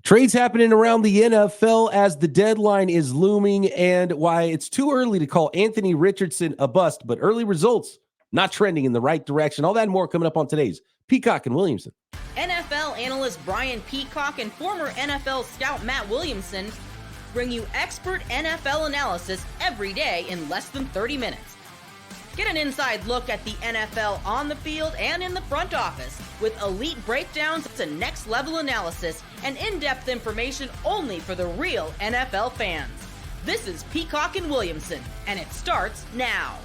Trades happening around the NFL as the deadline is looming, and why it's too early to call Anthony Richardson a bust, but early results not trending in the right direction. All that and more coming up on today's Peacock and Williamson. NFL analyst Brian Peacock and former NFL scout Matt Williamson bring you expert NFL analysis every day in less than 30 minutes. Get an inside look at the NFL on the field and in the front office with elite breakdowns to next-level analysis and in-depth information only for the real NFL fans. This is Peacock and Williamson, and it starts now.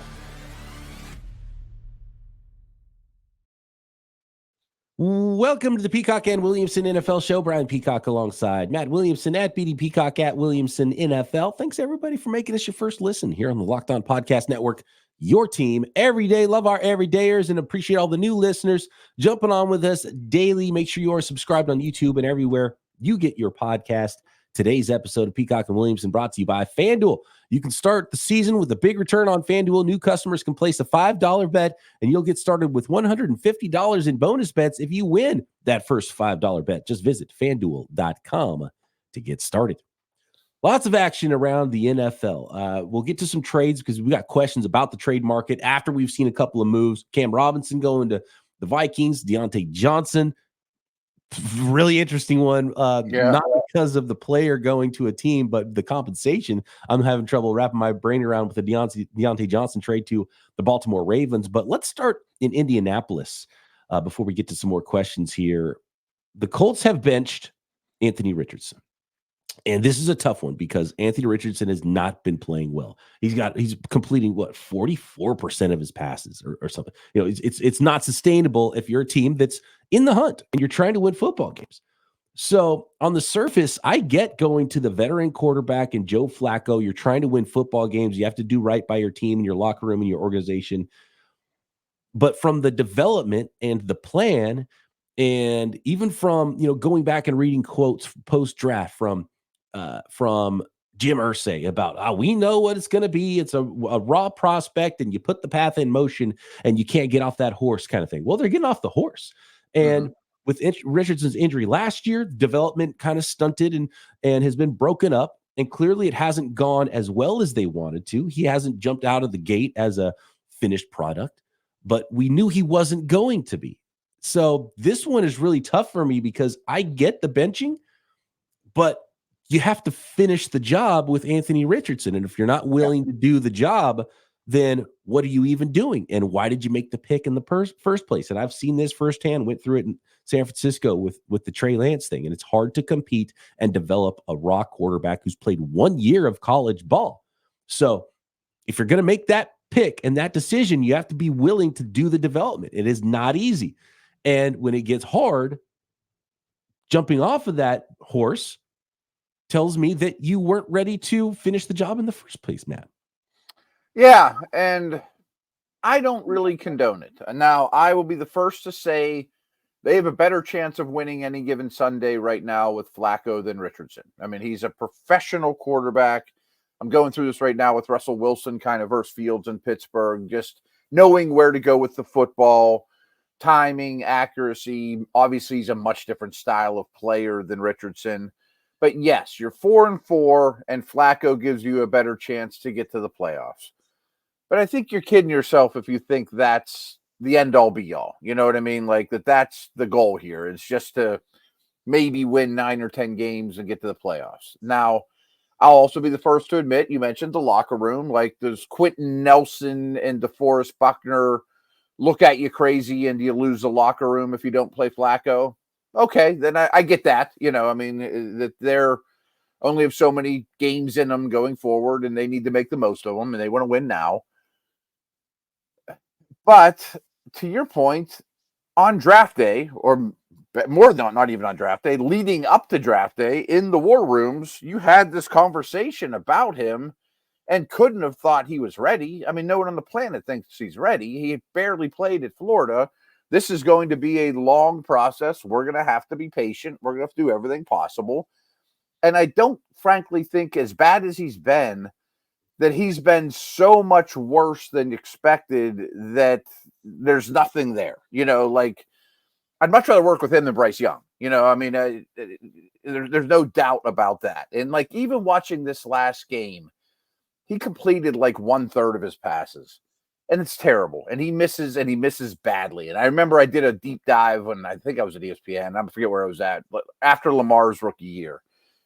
Welcome to the Peacock and Williamson NFL Show. Brian Peacock alongside Matt Williamson at BD Peacock at Williamson NFL. Thanks, everybody, for making us your first listen here on the Locked On Podcast Network. Your team every day. Love our everydayers and appreciate all the new listeners jumping on with us daily. Make sure you are subscribed on YouTube and everywhere you get your podcast. Today's episode of Peacock and Williamson brought to you by FanDuel. You can start the season with a big return on FanDuel. New customers can place a $5 bet, and you'll get started with $150 in bonus bets if you win that first $5 bet. Just visit FanDuel.com to get started. Lots of action around the NFL. We'll get to some trades because we got questions about the trade market after we've seen a couple of moves. Cam Robinson going to the Vikings, Diontae Johnson. Really interesting one. Not because of the player going to a team, but the compensation. I'm having trouble wrapping my brain around with the Diontae Johnson trade to the Baltimore Ravens. But let's start in Indianapolis before we get to some more questions here. The Colts have benched Anthony Richardson. And this is a tough one because Anthony Richardson has not been playing well. He's completing 44% of his passes or something. You know, it's not sustainable if you're a team that's in the hunt and you're trying to win football games. So on the surface, I get going to the veteran quarterback and Joe Flacco. You're trying to win football games. You have to do right by your team and your locker room and your organization. But from the development and the plan, and even from going back and reading quotes post-draft from Jim Irsay about, we know what it's going to be. It's a raw prospect and you put the path in motion and you can't get off that horse kind of thing. Well, they're getting off the horse. And with Richardson's injury last year, development kind of stunted and has been broken up. And clearly it hasn't gone as well as they wanted to. He hasn't jumped out of the gate as a finished product, but we knew he wasn't going to be. So this one is really tough for me because I get the benching, but you have to finish the job with Anthony Richardson. And if you're not willing to do the job, then what are you even doing? And why did you make the pick in the first place? And I've seen this firsthand, went through it in San Francisco with the Trey Lance thing. And it's hard to compete and develop a raw quarterback who's played 1 year of college ball. So if you're going to make that pick and that decision, you have to be willing to do the development. It is not easy. And when it gets hard, jumping off of that horse tells me that you weren't ready to finish the job in the first place, Matt. Yeah, and I don't really condone it. Now, I will be the first to say they have a better chance of winning any given Sunday right now with Flacco than Richardson. I mean, he's a professional quarterback. I'm going through this right now with Russell Wilson kind of versus Fields in Pittsburgh, just knowing where to go with the football, timing, accuracy. Obviously, he's a much different style of player than Richardson. But yes, you're 4-4, and Flacco gives you a better chance to get to the playoffs. But I think you're kidding yourself if you think that's the end-all, be-all. You know what I mean? Like that's the goal here. It's just to maybe win 9 or 10 games and get to the playoffs. Now, I'll also be the first to admit, you mentioned the locker room. Like, does Quentin Nelson and DeForest Buckner look at you crazy and you lose the locker room if you don't play Flacco? Okay, then I get that. I mean, that they're only have so many games in them going forward, and they need to make the most of them, and they want to win now. But to your point, on draft day, or more than not even on draft day, leading up to draft day, in the war rooms, you had this conversation about him and couldn't have thought he was ready. I mean, no one on the planet thinks he's ready. He barely played at Florida. This is going to be a long process. We're going to have to be patient. We're going to have to do everything possible. And I don't frankly think, as bad as he's been, that he's been so much worse than expected that there's nothing there. Like, I'd much rather work with him than Bryce Young. I mean, there's no doubt about that. And like even watching this last game, he completed like 1/3 of his passes, and it's terrible. And he misses badly. And I remember I did a deep dive when I think I was at ESPN. I forget where I was at, but after Lamar's rookie year,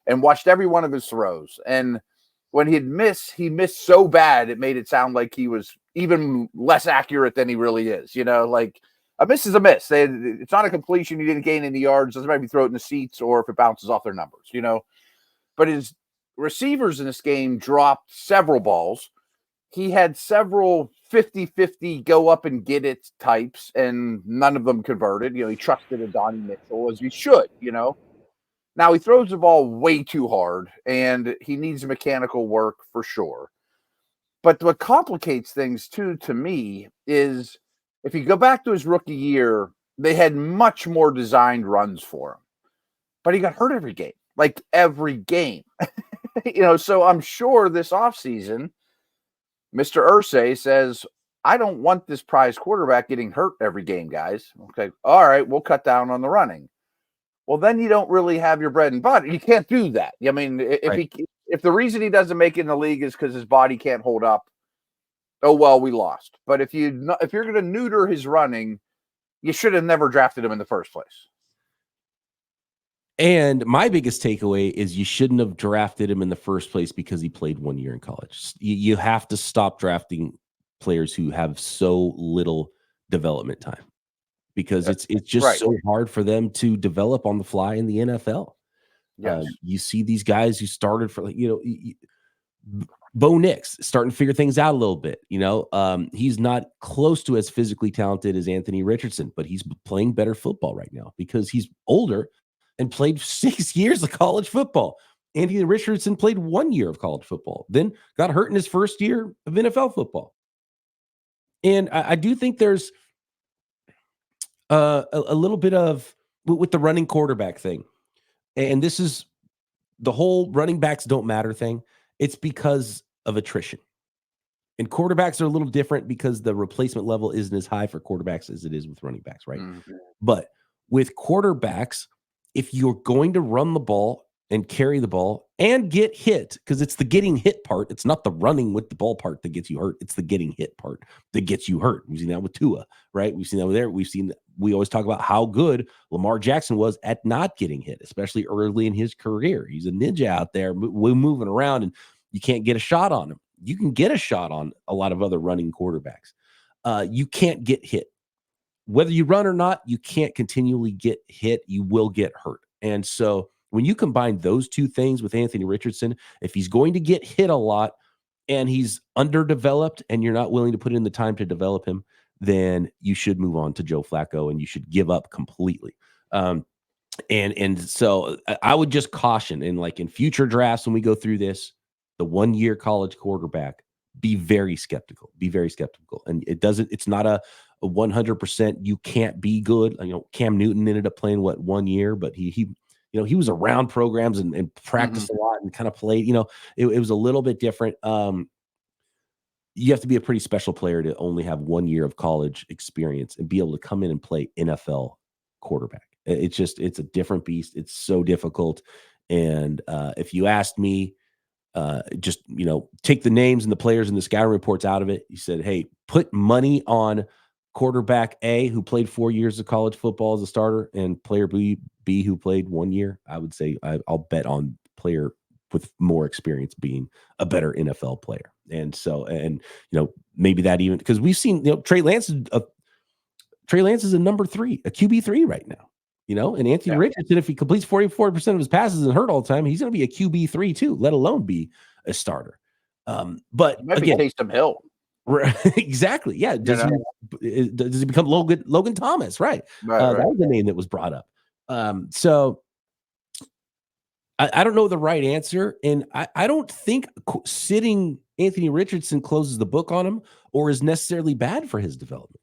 and watched every one of his throws. And when he missed so bad it made it sound like he was even less accurate than he really is. Like a miss is a miss. It's not a completion. You didn't gain any yards. Doesn't matter if you throw it in the seats or if it bounces off their numbers. But his receivers in this game dropped several balls. He had several 50-50 go up and get it types, and none of them converted. He trusted a Donnie Mitchell as he should. Now he throws the ball way too hard, and he needs mechanical work for sure. But what complicates things too, to me, is if you go back to his rookie year, they had much more designed runs for him. But he got hurt every game, like every game. So I'm sure this offseason, Mr. Irsay says, I don't want this prize quarterback getting hurt every game, guys. Okay, all right, we'll cut down on the running. Well, then you don't really have your bread and butter. You can't do that. I mean, if the reason he doesn't make it in the league is because his body can't hold up, oh well, we lost. But if you're going to neuter his running, you should have never drafted him in the first place. And my biggest takeaway is you shouldn't have drafted him in the first place because he played 1 year in college. You have to stop drafting players who have so little development time, because it's just right. so hard for them to develop on the fly in the NFL. Yes. You see these guys who started for Bo Nix starting to figure things out a little bit. He's not close to as physically talented as Anthony Richardson, but he's playing better football right now because he's older and played 6 years of college football. Anthony Richardson played 1 year of college football, then got hurt in his first year of NFL football. And I do think there's a little bit of with the running quarterback thing. And this is the whole running backs don't matter thing. It's because of attrition. And quarterbacks are a little different because the replacement level isn't as high for quarterbacks as it is with running backs, right? Mm-hmm. But with quarterbacks, if you're going to run the ball and carry the ball and get hit, because it's the getting hit part, it's not the running with the ball part that gets you hurt. It's the getting hit part that gets you hurt. We've seen that with Tua, right? We've seen that with there. We always talk about how good Lamar Jackson was at not getting hit, especially early in his career. He's a ninja out there moving around, and you can't get a shot on him. You can get a shot on a lot of other running quarterbacks. You can't get hit. Whether you run or not, you can't continually get hit. You will get hurt. And so when you combine those two things with Anthony Richardson, if he's going to get hit a lot and he's underdeveloped and you're not willing to put in the time to develop him, then you should move on to Joe Flacco and you should give up completely. And so I would just caution in future drafts when we go through this, the 1 year college quarterback, be very skeptical. And it's not a 100% you can't be good. Cam Newton ended up playing 1 year, but he was around programs and practiced a lot and kind of played. It was a little bit different. You have to be a pretty special player to only have 1 year of college experience and be able to come in and play NFL quarterback. It's a different beast. It's so difficult. And if you asked me, take the names and the players and the scouting reports out of it. You said, hey, put money on quarterback A, who played 4 years of college football as a starter, and player B, who played 1 year. I would say I'll bet on player with more experience being a better NFL player. And so, maybe that even because we've seen, Trey Lance is a number 3, a QB3 right now. And Anthony Richardson, if he completes 44% of his passes and hurt all the time, he's going to be a QB3 too, let alone be a starter. But maybe Taysom Hill. Exactly. Yeah. Does he become Logan Thomas? Right. That was the name that was brought up. So I don't know the right answer. And I don't think sitting Anthony Richardson closes the book on him or is necessarily bad for his development.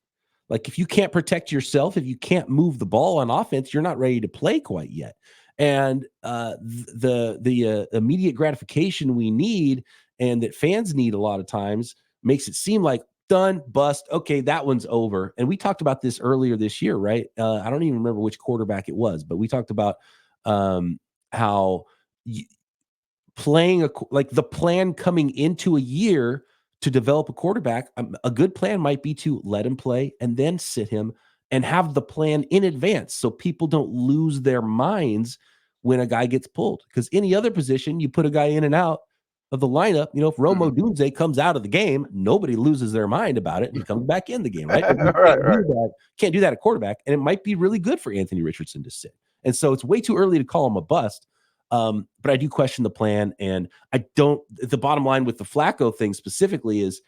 Like if you can't protect yourself, if you can't move the ball on offense, you're not ready to play quite yet. And the immediate gratification we need and that fans need a lot of times makes it seem like done, bust. Okay, that one's over. And we talked about this earlier this year, right? I don't even remember which quarterback it was, but we talked about how playing like the plan coming into a year to develop a quarterback. A good plan might be to let him play and then sit him and have the plan in advance so people don't lose their minds when a guy gets pulled. Because any other position, you put a guy in and out of the lineup, if Romo Dunze comes out of the game, nobody loses their mind about it and comes back in the game, right? Can't do that at quarterback, and it might be really good for Anthony Richardson to sit. And so it's way too early to call him a bust. But I do question the plan, and I don't. The bottom line with the Flacco thing specifically is,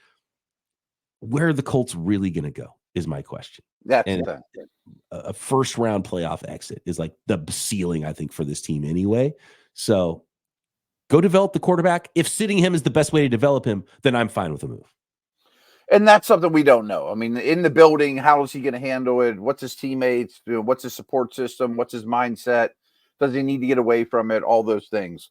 where are the Colts really going to go? Is my question. That's and a first round playoff exit is like the ceiling, I think, for this team anyway. So go develop the quarterback. If sitting him is the best way to develop him, then I'm fine with a move. And that's something we don't know. I mean, in the building, how is he going to handle it? What's his teammates? What's his support system? What's his mindset? Does he need to get away from it? All those things.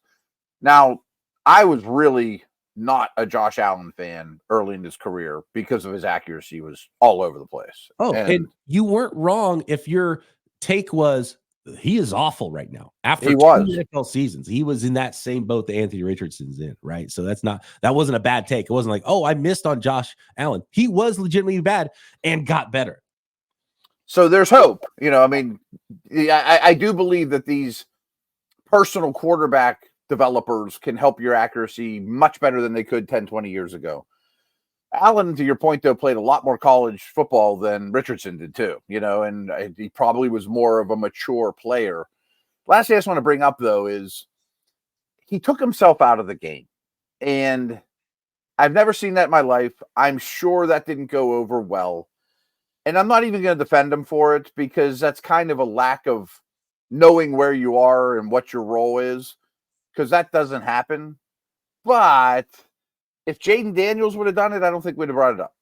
Now, I was really not a Josh Allen fan early in his career because of his accuracy was all over the place. Oh, and you weren't wrong if your take was he is awful right now. After two NFL seasons, he was in that same boat that Anthony Richardson's in, right? So that wasn't a bad take. It wasn't like, oh, I missed on Josh Allen. He was legitimately bad and got better. So there's hope. I mean, I do believe that these personal quarterback developers can help your accuracy much better than they could 10, 20 years ago. Allen, to your point, though, played a lot more college football than Richardson did too, and he probably was more of a mature player. Last thing I just want to bring up, though, is he took himself out of the game. And I've never seen that in my life. I'm sure that didn't go over well. And I'm not even going to defend him for it because that's kind of a lack of knowing where you are and what your role is, because that doesn't happen. But if Jaden Daniels would have done it, I don't think we'd have brought it up.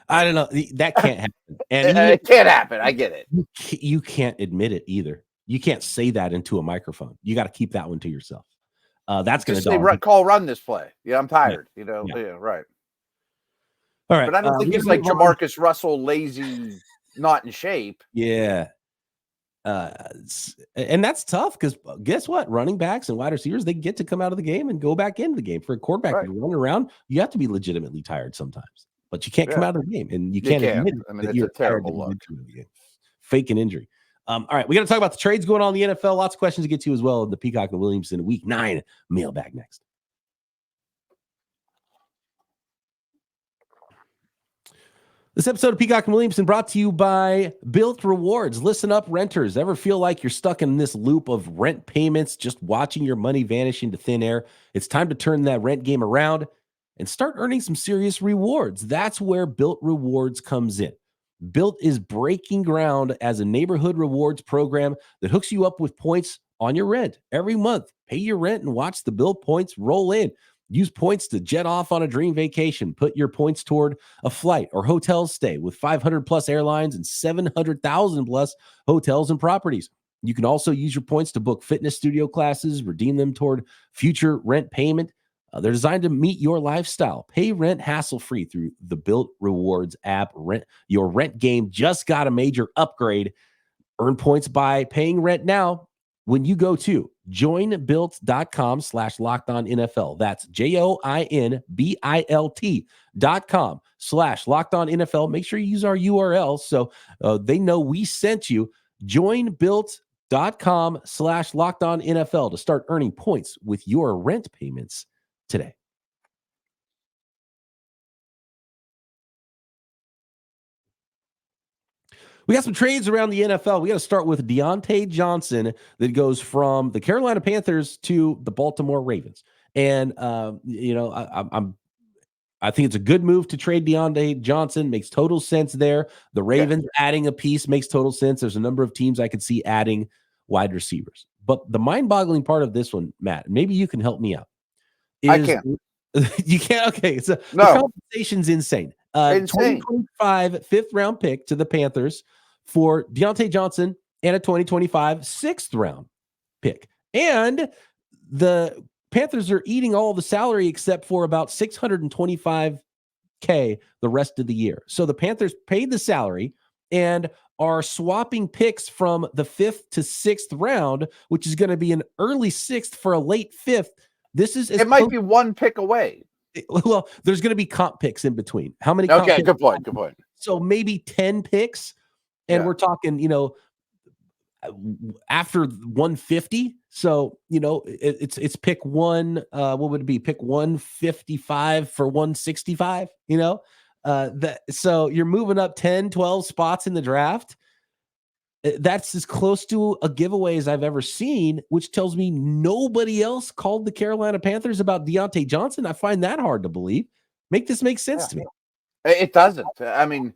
I don't know. That can't happen. And it can't happen. I get it. You can't admit it either. You can't say that into a microphone. You got to keep that one to yourself. That's going to run this play. Yeah, I'm tired. Yeah. Yeah, right. All right. But I don't think it's like Jamarcus Russell, lazy, not in shape. Yeah. And that's tough because guess what? Running backs and wide receivers, they get to come out of the game and go back into the game. For a quarterback to run around, you have to be legitimately tired sometimes, but you can't come out of the game, and you can't admit that you're a terrible luck. Fake an injury. All right, we got to talk about the trades going on in the NFL. Lots of questions to get to as well in the Peacock and Williamson Week 9 mailbag next. This episode of Peacock and Williamson brought to you by Built Rewards. Listen up, renters. Ever feel like you're stuck in this loop of rent payments, just watching your money vanish into thin air? It's time to turn that rent game around and start earning some serious rewards. That's where Built Rewards comes in. Built is breaking ground as a neighborhood rewards program that hooks you up with points on your rent every month. Pay your rent and watch the Built points roll in. Use points to jet off on a dream vacation. Put your points toward a flight or hotel stay with 500 plus airlines and 700,000 plus hotels and properties. You can also use your points to book fitness studio classes, redeem them toward future rent payment. They're designed to meet your lifestyle. Pay rent hassle-free through the Built Rewards app. Your rent game just got a major upgrade. Earn points by paying rent now when you go to joinbuilt.com/lockedonnfl. That's joinbilt.com/lockedonnfl. Make sure you use our URL so they know we sent you. Joinbuilt.com/lockedonnfl to start earning points with your rent payments today. We got some trades around the NFL. We got to start with Diontae Johnson that goes from the Carolina Panthers to the Baltimore Ravens. And, I think it's a good move to trade Diontae Johnson. Makes total sense there. The Ravens adding a piece makes total sense. There's a number of teams I could see adding wide receivers. But the mind-boggling part of this one, Matt, maybe you can help me out. I can't. You can't? Okay. So no. The compensation's insane. 2025 fifth-round pick to the Panthers for Diontae Johnson and a 2025 sixth-round pick. And the Panthers are eating all the salary except for about $625,000 the rest of the year. So the Panthers paid the salary and are swapping picks from the 5th to 6th round, which is going to be an early 6th for a late 5th. It might be one pick away. Well, there's going to be comp picks in between. How many? Okay, good point. Good point. So maybe 10 picks, and we're talking, after 150. So, it's pick one. What would it be? Pick 155 for 165, so you're moving up 10, 12 spots in the draft. That's as close to a giveaway as I've ever seen, which tells me nobody else called the Carolina Panthers about Diontae Johnson. I find that hard to believe. Make sense to me. It doesn't. I mean,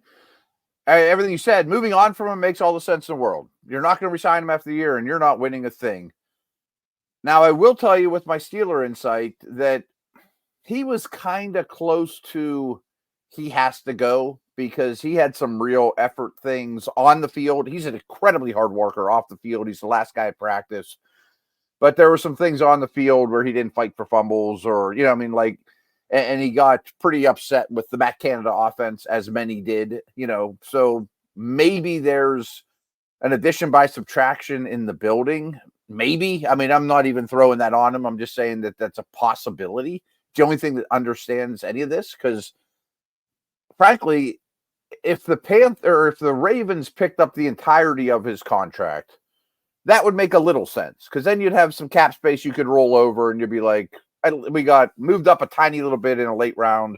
everything you said, moving on from him makes all the sense in the world. You're not going to resign him after the year, and you're not winning a thing. Now, I will tell you with my Steeler insight that he was kind of close to he has to go because he had some real effort things on the field. He's an incredibly hard worker off the field. He's the last guy at practice. But there were some things on the field where he didn't fight for fumbles or, and he got pretty upset with the Matt Canada offense, as many did, So maybe there's an addition by subtraction in the building. Maybe. I mean, I'm not even throwing that on him. I'm just saying that that's a possibility. The only thing that understands any of this, because frankly, if the Ravens picked up the entirety of his contract, that would make a little sense, because then you'd have some cap space you could roll over and you'd be like, we got moved up a tiny little bit in a late round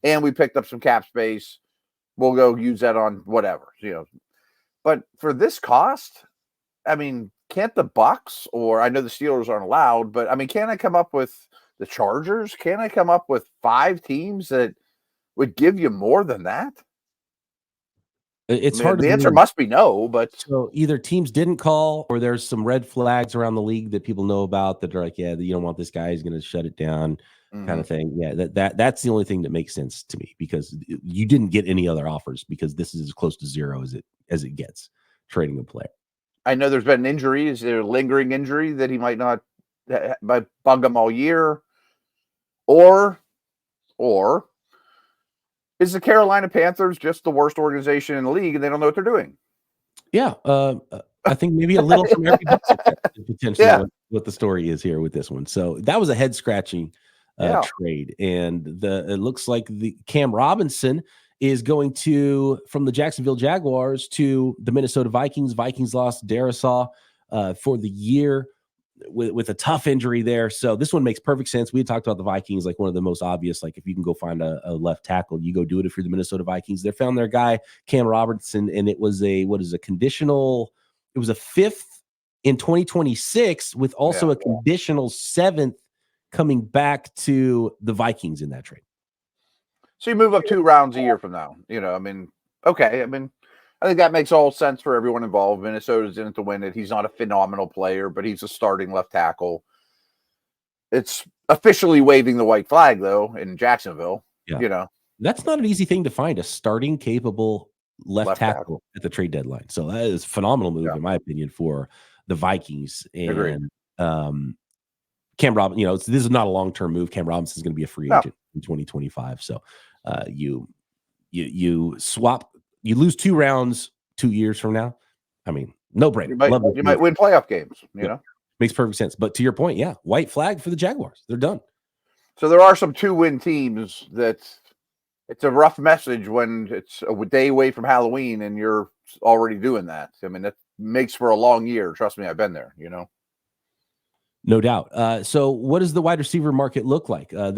and we picked up some cap space. We'll go use that on whatever, But for this cost, I mean, can't the Bucks, or I know the Steelers aren't allowed, but I mean, can I come up with the Chargers? Can I come up with 5 teams that would give you more than that? It's hard. The answer must be no, but so either teams didn't call, or there's some red flags around the league that people know about that are like, yeah, you don't want this guy. He's going to shut it down, kind of thing. Yeah, that's the only thing that makes sense to me, because you didn't get any other offers, because this is as close to zero as it gets trading a player. I know there's been an injury. Is there a lingering injury that he might not bug him all year, or is the Carolina Panthers just the worst organization in the league and they don't know what they're doing? Yeah. I think maybe a little from every potentially what the story is here with this one. So that was a head scratching trade. And it looks like the Cam Robinson is going from the Jacksonville Jaguars to the Minnesota Vikings. Vikings lost Darisaw for the year with a tough injury there. So this one makes perfect sense. We had talked about the Vikings, like one of the most obvious, like if you can go find a left tackle, you go do it if you're the Minnesota Vikings. They found their guy, Cam Robertson, and it was a 5th in 2026 with also a conditional 7th coming back to the Vikings in that trade. So you move up 2 rounds a year from now, okay. I think that makes all sense for everyone involved. Minnesota's in it to win it. He's not a phenomenal player, but he's a starting left tackle. It's officially waving the white flag, though, in Jacksonville. That's not an easy thing to find, a starting capable left tackle at the trade deadline. So that is a phenomenal move, in my opinion, for the Vikings. And agreed. Cam Robinson, this is not a long-term move. Cam Robinson is going to be a free agent in 2025. So you swap. You lose 2 rounds 2 years from now. I mean, no brainer. You might win playoff games, Makes perfect sense. But to your point, white flag for the Jaguars. They're done. So there are some 2-win teams that it's a rough message when it's a day away from Halloween and you're already doing that. I mean, that makes for a long year. Trust me, I've been there, No doubt. So what does the wide receiver market look like? I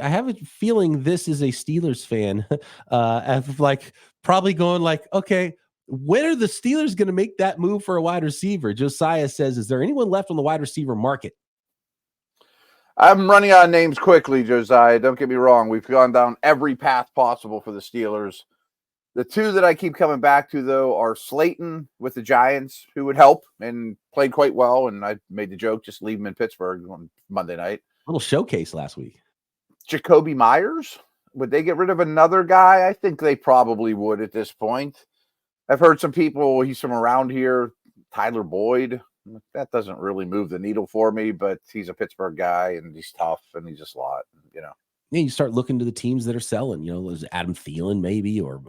have a feeling this is a Steelers fan probably going like, okay, when are the Steelers going to make that move for a wide receiver? Josiah says, is there anyone left on the wide receiver market? I'm running out of names quickly, Josiah. Don't get me wrong. We've gone down every path possible for the Steelers. The 2 that I keep coming back to, though, are Slayton with the Giants, who would help and played quite well. And I made the joke, just leave him in Pittsburgh on Monday night. Little showcase last week. Jacoby Myers. Would they get rid of another guy? I think they probably would at this point. I've heard some people, he's from around here, Tyler Boyd. That doesn't really move the needle for me, but he's a Pittsburgh guy and he's tough and he's a slot, you start looking to the teams that are selling. There's Adam Thielen maybe, or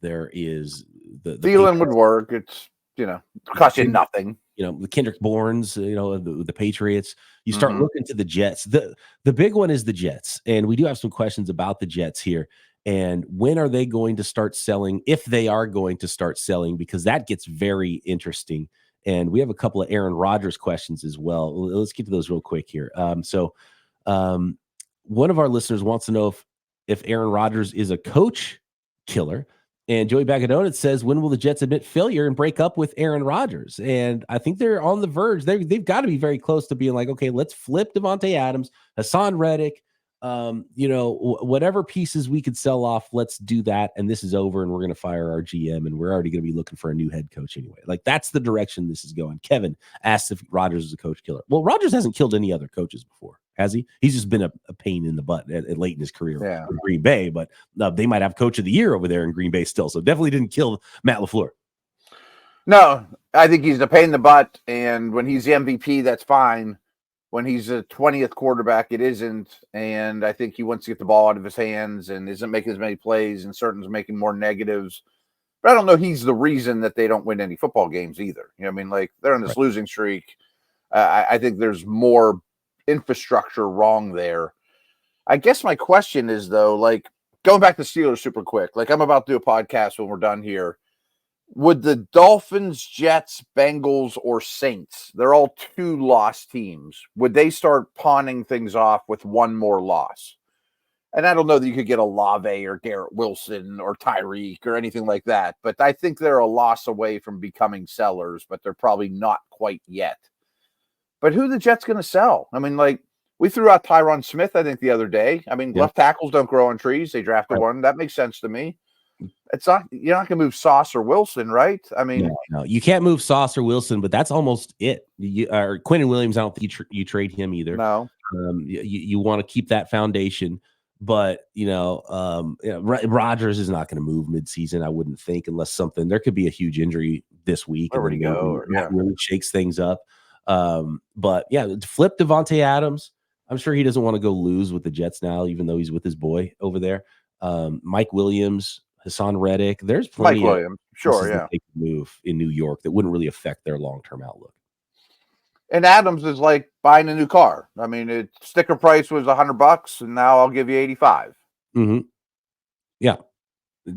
there is the Thielen would work. It's cost you nothing. The Kendrick Bournes, the Patriots. You start looking to the Jets. The big one is the Jets, and we do have some questions about the Jets here. And when are they going to start selling? If they are going to start selling, because that gets very interesting. And we have a couple of Aaron Rodgers questions as well. Let's get to those real quick here. One of our listeners wants to know if Aaron Rodgers is a coach killer. And Joey Bagadonit says, when will the Jets admit failure and break up with Aaron Rodgers? And I think they're on the verge. They've got to be very close to being like, okay, let's flip Devontae Adams, Hassan Reddick, whatever pieces we could sell off, let's do that. And this is over, and we're going to fire our GM, and we're already going to be looking for a new head coach anyway. Like, that's the direction this is going. Kevin asked if Rodgers is a coach killer. Well, Rodgers hasn't killed any other coaches before, has he? He's just been a pain in the butt at late in his career in Green Bay, but they might have coach of the year over there in Green Bay still. So definitely didn't kill Matt LaFleur. No, I think he's a pain in the butt. And when he's the MVP, that's fine. When he's a 20th quarterback, it isn't. And I think he wants to get the ball out of his hands and isn't making as many plays, and certainly making more negatives. But I don't know he's the reason that they don't win any football games either. Like, they're on this losing streak. I think there's more infrastructure wrong there. I guess my question is, though, like, going back to Steelers super quick, like, I'm about to do a podcast when we're done here. Would the Dolphins, Jets, Bengals, or Saints, they're all 2 loss teams, would they start pawning things off with one more loss? And I don't know that you could get a Olave or Garrett Wilson or Tyreek or anything like that, but I think they're a loss away from becoming sellers, but they're probably not quite yet. But who are the Jets going to sell? I mean, like, we threw out Tyron Smith, I think, the other day. I mean, left tackles don't grow on trees. They drafted one. That makes sense to me. It's not, you're not going to move Sauce or Wilson, right? I mean, no, you can't move Sauce or Wilson, but that's almost it. Or Quinnen Williams, I don't think you trade him either. No, you want to keep that foundation, but Rodgers is not going to move midseason, I wouldn't think, unless there could be a huge injury this week. There we go. Really shakes things up. But yeah, flip Devontae Adams. I'm sure he doesn't want to go lose with the Jets now, even though he's with his boy over there. Mike Williams, Hassan Reddick. There's plenty Mike Williams, sure, that they could move in New York that wouldn't really affect their long-term outlook. And Adams is like buying a new car. I mean, sticker price was $100, and now I'll give you 85. Mm-hmm. Yeah.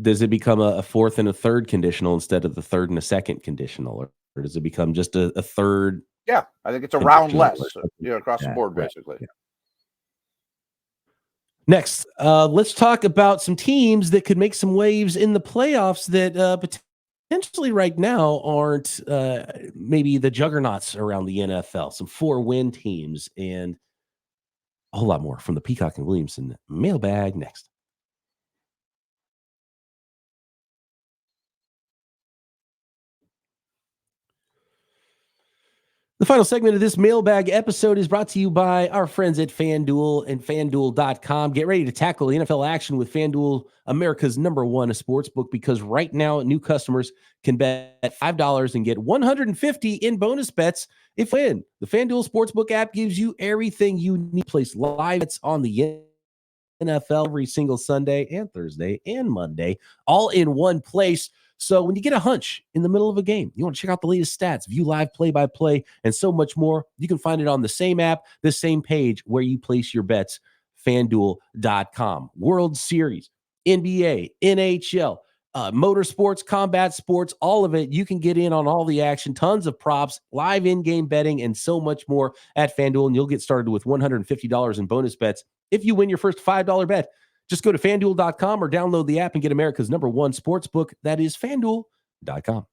Does it become a fourth and a third conditional instead of the third and a second conditional, or does it become just a third? Yeah, I think it's a round less, across the board, basically. Yeah. Next, let's talk about some teams that could make some waves in the playoffs that potentially right now aren't maybe the juggernauts around the NFL. Some 4-win teams, and a whole lot more from the Peacock and Williamson mailbag next. The final segment of this mailbag episode is brought to you by our friends at FanDuel and FanDuel.com. Get ready to tackle the NFL action with FanDuel, America's #1 sportsbook, because right now new customers can bet $5 and get $150 in bonus bets if you win. The FanDuel Sportsbook app gives you everything you need to place live bets on the NFL every single Sunday and Thursday and Monday, all in one place. So when you get a hunch in the middle of a game, you want to check out the latest stats, view live play-by-play, and so much more, you can find it on the same app, the same page where you place your bets, FanDuel.com. World Series, NBA, NHL, motorsports, combat sports, all of it. You can get in on all the action, tons of props, live in-game betting, and so much more at FanDuel, and you'll get started with $150 in bonus bets if you win your first $5 bet. Just go to FanDuel.com or download the app and get America's #1 sportsbook. That is FanDuel.com.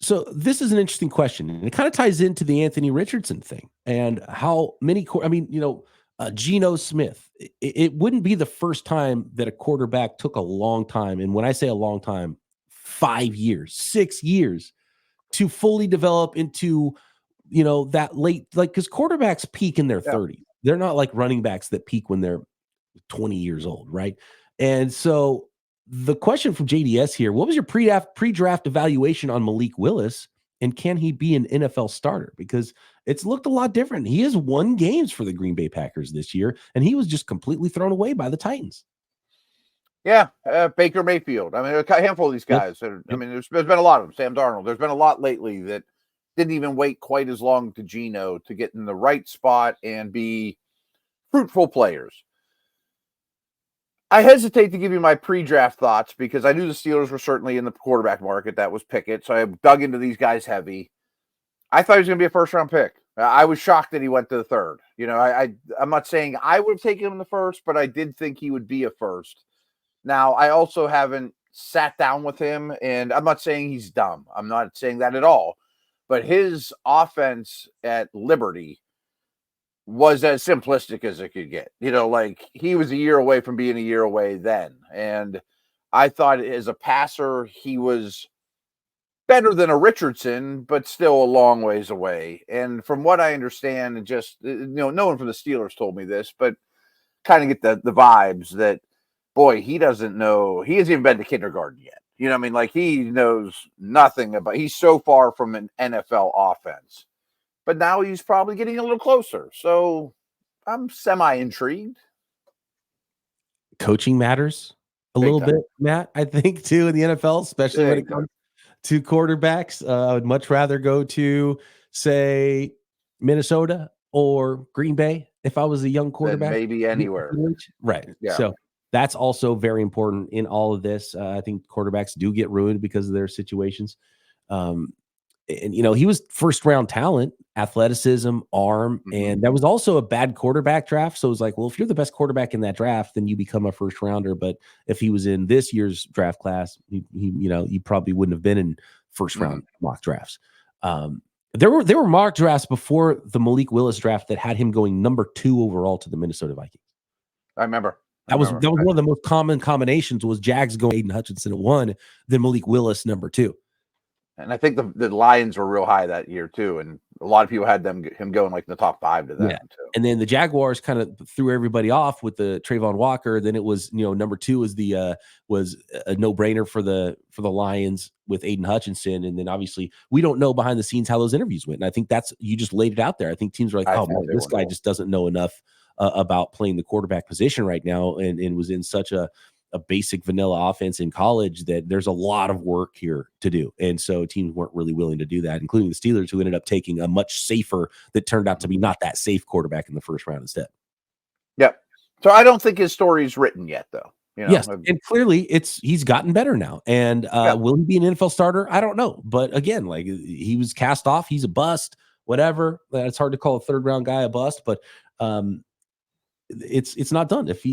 So this is an interesting question, and it kind of ties into the Anthony Richardson thing and how many, Geno Smith. It wouldn't be the first time that a quarterback took a long time. And when I say a long time, 5 years, 6 years to fully develop into that late, like, because quarterbacks peak in their 30s. They're not like running backs that peak when they're 20 years old, right? And so the question from JDS here, what was your pre-draft evaluation on Malik Willis? And can he be an NFL starter? Because it's looked a lot different. He has won games for the Green Bay Packers this year, and he was just completely thrown away by the Titans. Yeah, Baker Mayfield. I mean, a handful of these guys. Yep. I mean, there's been a lot of them. Sam Darnold. There's been a lot lately that didn't even wait quite as long to Geno to get in the right spot and be fruitful players. I hesitate to give you my pre-draft thoughts because I knew the Steelers were certainly in the quarterback market. That was Pickett. So I dug into these guys heavy. I thought he was going to be a first-round pick. I was shocked that he went to the third. You know, I'm not saying I would have taken him in the first, but I did think he would be a first. Now, I also haven't sat down with him, and I'm not saying he's dumb. I'm not saying that at all. But his offense at Liberty was as simplistic as it could get. You know, like he was a year away from being a year away then. And I thought as a passer, he was better than a Richardson, but still a long ways away. And from what I understand, and just, you know, no one from the Steelers told me this, but kind of get the vibes that, boy, he doesn't know. He hasn't even been to kindergarten yet. You know what I mean? Like he knows nothing about, he's so far from an NFL offense. But now he's probably getting a little closer. So I'm semi-intrigued. Coaching matters a little bit, Matt, I think, too, in the NFL, especially when it comes to quarterbacks. I would much rather go to, say, Minnesota or Green Bay if I was a young quarterback. Then maybe anywhere. Right. Yeah. So that's also very important in all of this. I think quarterbacks do get ruined because of their situations. And, you know, he was first-round talent, athleticism, arm, and that was also a bad quarterback draft. So it was like, well, if you're the best quarterback in that draft, then you become a first-rounder. But if he was in this year's draft class, he you know, you probably wouldn't have been in first-round mock drafts. There were mock drafts before the Malik Willis draft that had him going number 2 overall to the Minnesota Vikings. I remember. That was one of the most common combinations was Jags going Aiden Hutchinson at 1, then Malik Willis number 2. And I think the Lions were real high that year too, and a lot of people had him going like in the top 5 to them too. And then the Jaguars kind of threw everybody off with the Trayvon Walker. Then it was, you know, number 2 was was a no-brainer for the Lions with Aiden Hutchinson. And then obviously we don't know behind the scenes how those interviews went. And I think you just laid it out there. I think teams are like, oh man, this guy just doesn't know enough about playing the quarterback position right now, and was in such a basic vanilla offense in college that there's a lot of work here to do. And so teams weren't really willing to do that, including the Steelers, who ended up taking a much safer, that turned out to be not that safe quarterback in the first round instead. Yep. So I don't think his story's written yet though. You know? Yes. And clearly he's gotten better now. And will he be an NFL starter? I don't know. But again, like he was cast off. He's a bust, whatever. It's hard to call a third round guy a bust, but it's not done. If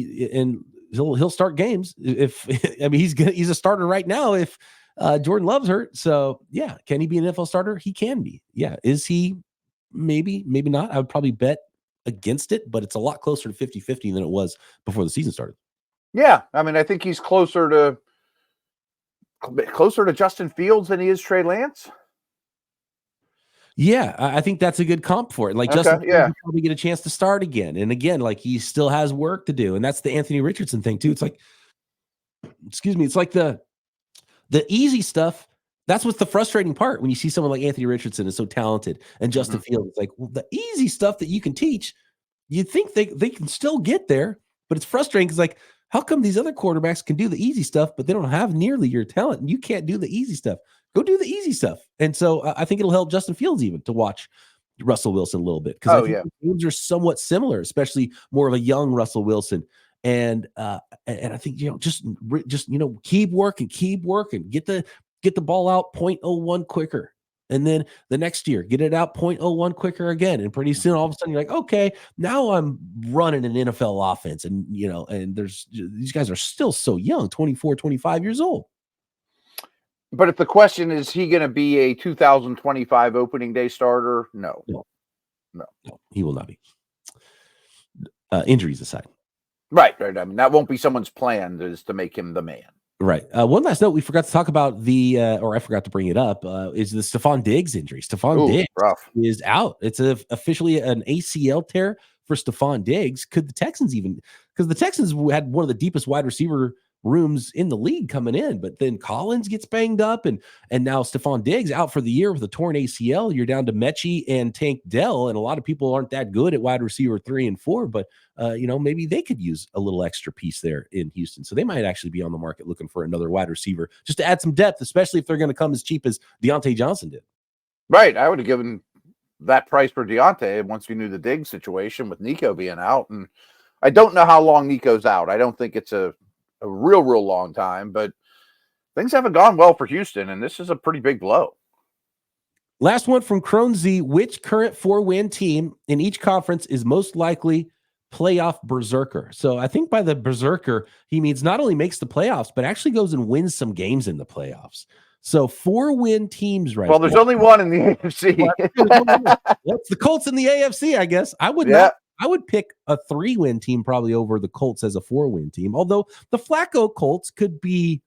he'll start games if I mean he's a starter right now if Jordan Love's hurt. So yeah, can he be an NFL starter? He can be. Yeah. Is he? Maybe not. I would probably bet against it, but it's a lot closer to 50-50 than it was before the season started. Yeah. I mean, I think he's closer to Justin Fields than he is Trey Lance. Yeah, I think that's a good comp for it. Like Justin probably get a chance to start again. And again, like he still has work to do. And that's the Anthony Richardson thing too. It's like, it's like the easy stuff. That's what's the frustrating part when you see someone like Anthony Richardson is so talented and Justin Fields. It's like, well, the easy stuff that you can teach, you think they can still get there, but it's frustrating because like, how come these other quarterbacks can do the easy stuff, but they don't have nearly your talent and you can't do the easy stuff? Go do the easy stuff. And so I think it'll help Justin Fields even to watch Russell Wilson a little bit because the games are somewhat similar, especially more of a young Russell Wilson. And I think, you know, just you know, keep working, get the ball out 0.01 quicker. And then the next year, get it out 0.01 quicker again. And pretty soon, all of a sudden, you're like, okay, now I'm running an NFL offense. And, you know, and these guys are still so young, 24, 25 years old. But if the question is he going to be a 2025 opening day starter? No, he will not be. Injuries aside. Right. I mean, that won't be someone's plan is to make him the man. Right. One last note we forgot to talk about or I forgot to bring it up, is the Stephon Diggs injury. Stephon Diggs is out. It's officially an ACL tear for Stephon Diggs. Could the Texans because the Texans had one of the deepest wide receiver rooms in the league coming in. But then Collins gets banged up, and now Stephon Diggs out for the year with a torn ACL. You're down to Mechie and Tank Dell, and a lot of people aren't that good at wide receiver 3 and 4, but maybe they could use a little extra piece there in Houston. So they might actually be on the market looking for another wide receiver just to add some depth, especially if they're going to come as cheap as Diontae Johnson did. Right. I would have given that price for Diontae once we knew the Diggs situation with Nico being out. And I don't know how long Nico's out. I don't think it's a real long time, but things haven't gone well for Houston, and this is a pretty big blow. Last one from Cronzy. Which current 4-win team in each conference is most likely playoff berserker? So I think by the berserker, he means not only makes the playoffs, but actually goes and wins some games in the playoffs. So 4-win teams right now. Well, there's only one in the AFC. That's the Colts in the AFC, I guess. I would pick a 3-win team probably over the Colts as a 4-win team, although the Flacco Colts could be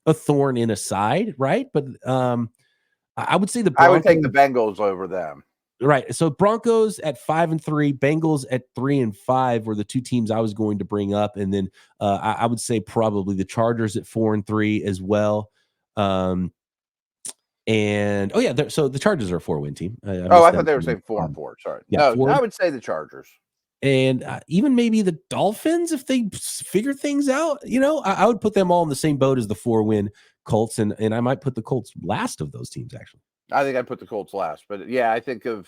a thorn in a side, right? But I would say I would take the Bengals over them. Right. So Broncos at 5-3, Bengals at 3-5 were the two teams I was going to bring up. And then I would say probably the Chargers at 4-3 as well. So the Chargers are a 4-win team. I thought they were saying 4-4. Sorry. Yeah, I would say the Chargers. And even maybe the Dolphins, if they figure things out, I would put them all in the same boat as the 4-win Colts. And I might put the Colts last of those teams, actually. I think I'd put the Colts last. But yeah, I think of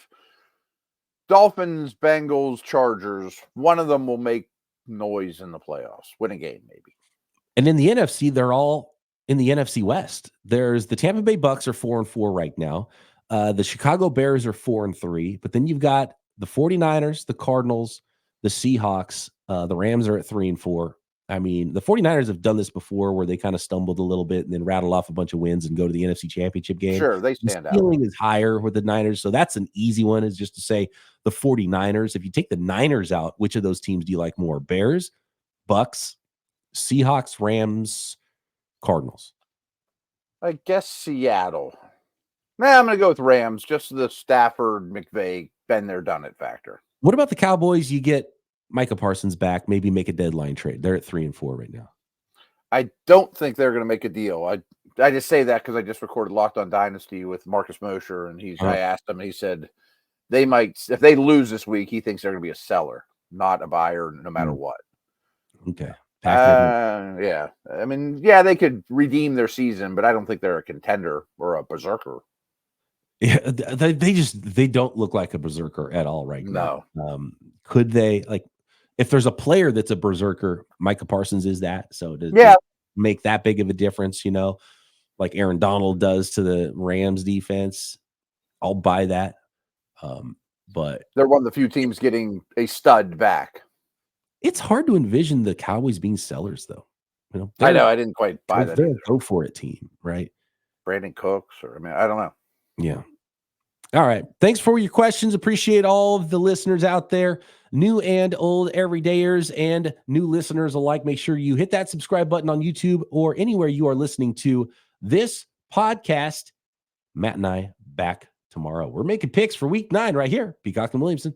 Dolphins, Bengals, Chargers. One of them will make noise in the playoffs, win a game maybe. And in the NFC, they're all in the NFC West. There's the Tampa Bay Bucks are 4-4 right now. The Chicago Bears are 4-3, but then you've got the 49ers, the Cardinals, the Seahawks, the Rams are at 3-4. I mean, the 49ers have done this before where they kind of stumbled a little bit and then rattle off a bunch of wins and go to the NFC Championship game. Sure, they stand out. The ceiling is higher with the Niners, so that's an easy one, is just to say the 49ers. If you take the Niners out, which of those teams do you like more? Bears, Bucks, Seahawks, Rams, Cardinals? I guess Seattle. I'm going to go with Rams, just the Stafford, McVay, been there, done it factor. What about the Cowboys? You get Micah Parsons back, maybe make a deadline trade. They're at 3-4 right now. I don't think they're going to make a deal. I just say that because I just recorded Locked On Dynasty with Marcus Mosher, and I asked him, and he said they might, if they lose this week, he thinks they're going to be a seller, not a buyer, no matter what. Okay. Yeah. I mean, yeah, they could redeem their season, but I don't think they're a contender or a berserker. Yeah, they don't look like a berserker at all right now. No. Could they, if there's a player that's a berserker, Micah Parsons is that. So does make that big of a difference, like Aaron Donald does to the Rams defense? I'll buy that. But they're one of the few teams getting a stud back. It's hard to envision the Cowboys being sellers, though. I know. I didn't quite buy that. They're a go for it team, right? Brandon Cooks, I don't know. Yeah. All right. Thanks for your questions. Appreciate all of the listeners out there, new and old everydayers and new listeners alike. Make sure you hit that subscribe button on YouTube or anywhere you are listening to this podcast. Matt and I back tomorrow. We're making picks for week 9 right here. Peacock and Williamson.